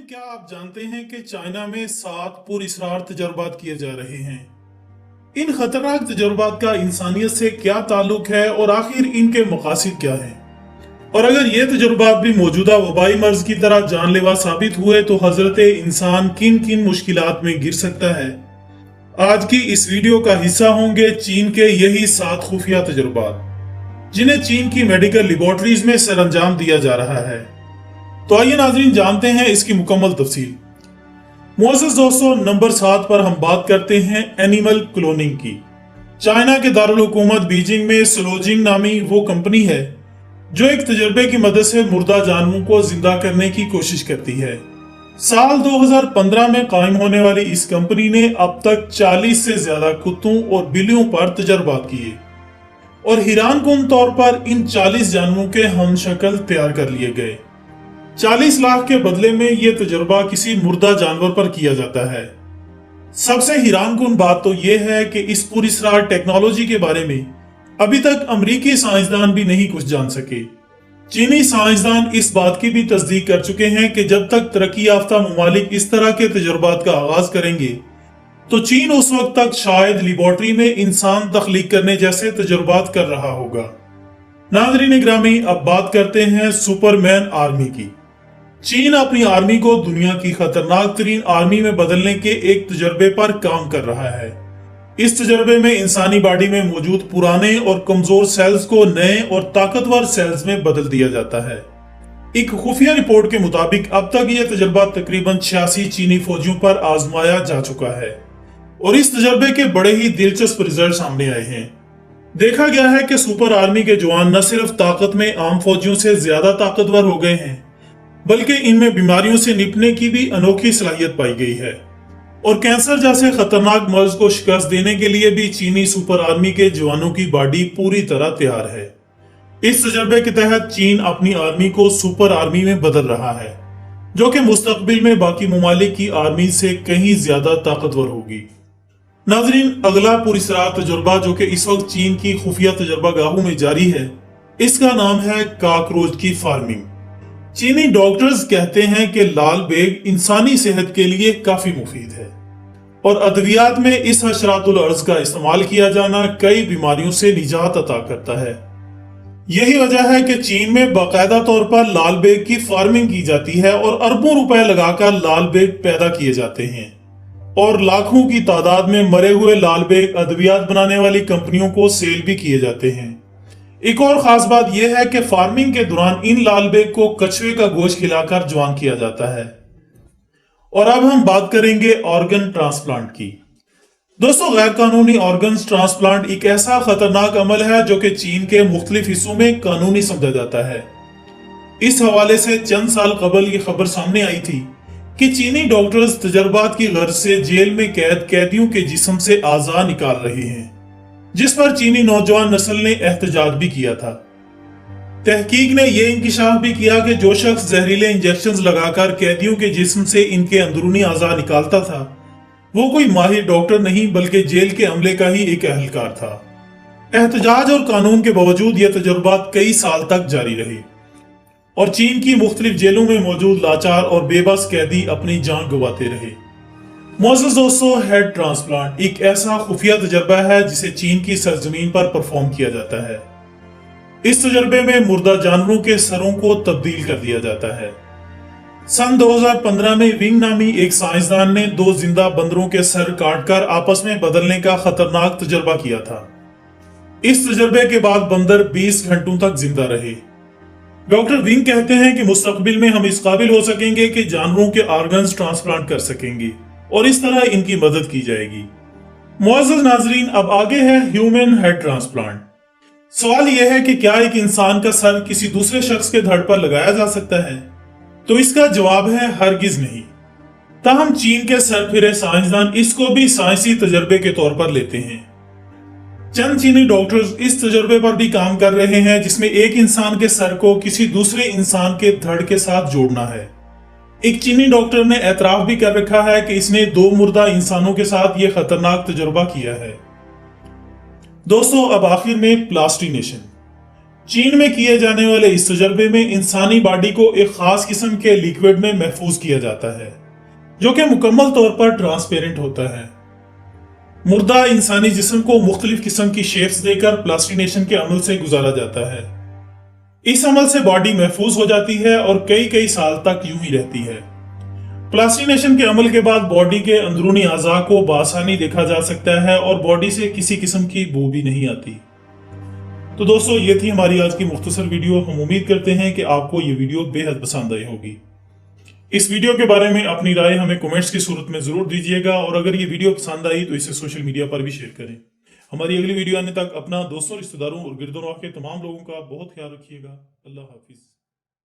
क्या आप जानते हैं कि चाइना में 7 पुरअसरार तजुर्बात किए जा रहे हैं। इन खतरनाक तजुर्बात का इंसानियत से क्या ताल्लुक है और आखिर इनके मकासद क्या हैं? और अगर ये तजुर्बात भी मौजूदा वबाई मर्ज की तरह जानलेवा साबित हुए तो हजरत इंसान किन किन मुश्किलात में गिर सकता है। आज की इस वीडियो का हिस्सा होंगे चीन के यही 7 खुफिया तजुर्बात, जिन्हें चीन की मेडिकल लेबोरेटरीज में सरअंजाम दिया जा रहा है। तो आइए नाजरीन जानते हैं इसकी मुकम्मल तफसील। मोअज़्ज़ज़ दोस्तों, नंबर 7 पर हम बात करते हैं एनिमल क्लोनिंग की। चाइना के दारुल हुकूमत बीजिंग में स्लोजिंग नामी वो कंपनी है जो एक तजर्बे की मदद से मुर्दा जानवरों को जिंदा करने की कोशिश करती है। साल 2015 में कायम होने वाली इस कंपनी ने अब तक 40 से ज्यादा कुत्तों और बिल्लियों पर तजर्बात किए और हैरानकुन तौर पर इन 40 जानवरों के हमशक्ल तैयार कर लिए गए। 40 लाख के बदले में यह तजुर्बा किसी मुर्दा जानवर पर किया जाता है। सबसे हैरानकुन बात तो यह है कि इस पुरअसरार टेक्नोलॉजी के बारे में अभी तक अमेरिकी साइंसदान भी नहीं कुछ जान सके। चीनी साइंसदान इस बात की भी तस्दीक कर चुके हैं कि जब तक तरक्की याफ्ता ममालिक इस तरह के तजुर्बात का आगाज करेंगे तो चीन उस वक्त तक शायद लेबोरेटरी में इंसान तख्लीक करने जैसे तजुर्बात कर रहा होगा। नाज़रीन ग्रामी, अब बात करते हैं सुपरमैन आर्मी की। चीन अपनी आर्मी को दुनिया की खतरनाक तरीन आर्मी में बदलने के एक तजर्बे पर काम कर रहा है। इस तजर्बे में इंसानी बॉडी में मौजूद पुराने और कमजोर सेल्स को नए और ताकतवर सेल्स में बदल दिया जाता है। एक खुफिया रिपोर्ट के मुताबिक अब तक यह तजर्बा तकरीबन 86 चीनी फौजियों पर आजमाया जा चुका है और इस तजर्बे के बड़े ही दिलचस्प रिजल्ट सामने आए हैं। देखा गया है कि सुपर आर्मी के जवान न सिर्फ ताकत में आम फौजियों से ज्यादा ताकतवर हो गए हैं, बल्कि इनमें बीमारियों से निपटने की भी अनोखी सलाहियत पाई गई है और कैंसर जैसे खतरनाक मर्ज को शिकस्त देने के लिए भी चीनी सुपर आर्मी के जवानों की बॉडी पूरी तरह तैयार है। इस तजर्बे के तहत चीन अपनी आर्मी को सुपर आर्मी में बदल रहा है, जो कि मुस्तकबिल में बाकी ममालिक की आर्मी से कहीं ज्यादा ताकतवर होगी। नाजरीन, अगला पुरअसरार तजुर्बा जो कि इस वक्त चीन की खुफिया तजुर्बा गाहों में जारी है, इसका नाम है कॉकरोच की फार्मिंग। चीनी डॉक्टर्स कहते हैं कि लाल बेग इंसानी सेहत के लिए काफी मुफीद है और अद्वियात में इस हशरातुल अर्ज का इस्तेमाल किया जाना कई बीमारियों से निजात अता करता है। यही वजह है कि चीन में बाकायदा तौर पर लाल बेग की फार्मिंग की जाती है और अरबों रुपए लगाकर लाल बेग पैदा किए जाते हैं और लाखों की तादाद में मरे हुए लाल बेग अद्वियात बनाने वाली कंपनियों को सेल भी किए जाते हैं। एक और खास बात यह है कि फार्मिंग के दौरान इन लाल बेग को कछुए का गोश्त खिलाकर जवान किया जाता है। और अब हम बात करेंगे ऑर्गन ट्रांसप्लांट की। दोस्तों, गैर कानूनी ऑर्गन ट्रांसप्लांट एक ऐसा खतरनाक अमल है जो कि चीन के मुख्तलिफ हिस्सों में कानूनी समझा जाता है। इस हवाले से चंद साल कबल ये खबर सामने आई थी कि चीनी डॉक्टर्स तजर्बात की गर्ज से जेल में कैद कैदियों के जिस्म से आज़ा निकाल रहे हैं, जिस पर चीनी नौजवान नस्ल ने एहतजाज भी किया था। तहकीक ने यह इंकिशाफ भी किया कि जो शख्स जहरीले इंजेक्शंस लगाकर कैदियों के जिस्म से इनके अंदरूनी आज़ा निकालता था वो कोई माहिर डॉक्टर नहीं बल्कि जेल के अमले का ही एक अहलकार था। एहतजाज और कानून के बावजूद यह तजुर्बात कई साल तक जारी रही और चीन की मुख्तलिफ जेलों में मौजूद लाचार और बेबस कैदी अपनी जान गंवाते रहे। मोअज़्ज़ज़ दोस्तों, हेड ट्रांसप्लांट एक ऐसा खुफिया तजर्बा है जिसे चीन की सरजमीन पर परफॉर्म किया जाता है। इस तजर्बे में मुर्दा जानवरों के सरों को तब्दील कर दिया जाता है। सन 2015 में विंग नामी एक साइंसदान ने 2 जिंदा बंदरों के सर काटकर आपस में बदलने का खतरनाक तजर्बा किया था। इस तजर्बे के बाद बंदर 20 घंटों तक जिंदा रहे। डॉक्टर विंग कहते हैं कि मुस्तकबिल में हम इस काबिल हो सकेंगे कि जानवरों के ऑर्गन्स ट्रांसप्लांट कर सकेंगे और इस तरह इनकी मदद की जाएगी। मुअज़्ज़ज़ नाज़रीन, अब आगे है ह्यूमन हेड ट्रांसप्लांट। सवाल यह है कि क्या एक इंसान का सर किसी दूसरे शख्स के धड़ पर लगाया जा सकता है? तो इसका जवाब है हरगिज नहीं। ताहम चीन के सरफिरे साइंसदान इसको भी साइंसी तजर्बे के तौर पर लेते हैं। चंद चीनी डॉक्टर्स इस तजर्बे पर भी काम कर रहे हैं जिसमें एक इंसान के सर को किसी दूसरे इंसान के धड़ के साथ जोड़ना है। एक चीनी डॉक्टर ने एतराफ भी कर रखा है कि इसने 2 मुर्दा इंसानों के साथ यह खतरनाक तजुर्बा किया है। दोस्तों, अब आखिर में प्लास्टिनेशन। چین میں کیے جانے والے اس تجربے میں انسانی باڈی کو ایک خاص قسم کے لیکوڈ میں محفوظ کیا جاتا ہے جو کہ مکمل طور پر ٹرانسپیرنٹ ہوتا ہے۔ مردہ انسانی جسم کو مختلف قسم کی شیپس دے کر پلاسٹینیشن کے عمل سے گزارا جاتا ہے۔ اس عمل سے باڈی محفوظ ہو جاتی ہے اور کئی سال تک یوں ہی رہتی ہے۔ پلاسٹینیشن کے عمل کے بعد باڈی کے اندرونی اعضاء کو بآسانی دیکھا جا سکتا ہے اور باڈی سے کسی قسم کی بو بھی نہیں آتی۔ تو دوستو، یہ تھی ہماری آج کی مختصر ویڈیو۔ ہم امید کرتے ہیں کہ آپ کو یہ ویڈیو بے حد پسند آئی ہوگی۔ اس ویڈیو کے بارے میں اپنی رائے ہمیں کومنٹس کی صورت میں ضرور دیجیے گا، اور اگر یہ ویڈیو پسند آئی تو اسے سوشل میڈیا پر بھی شیئر کریں۔ ہماری اگلی ویڈیو آنے تک اپنا دوستوں، رشتہ داروں اور گرد و نواح کے تمام لوگوں کا بہت خیال رکھیے گا۔ اللہ حافظ۔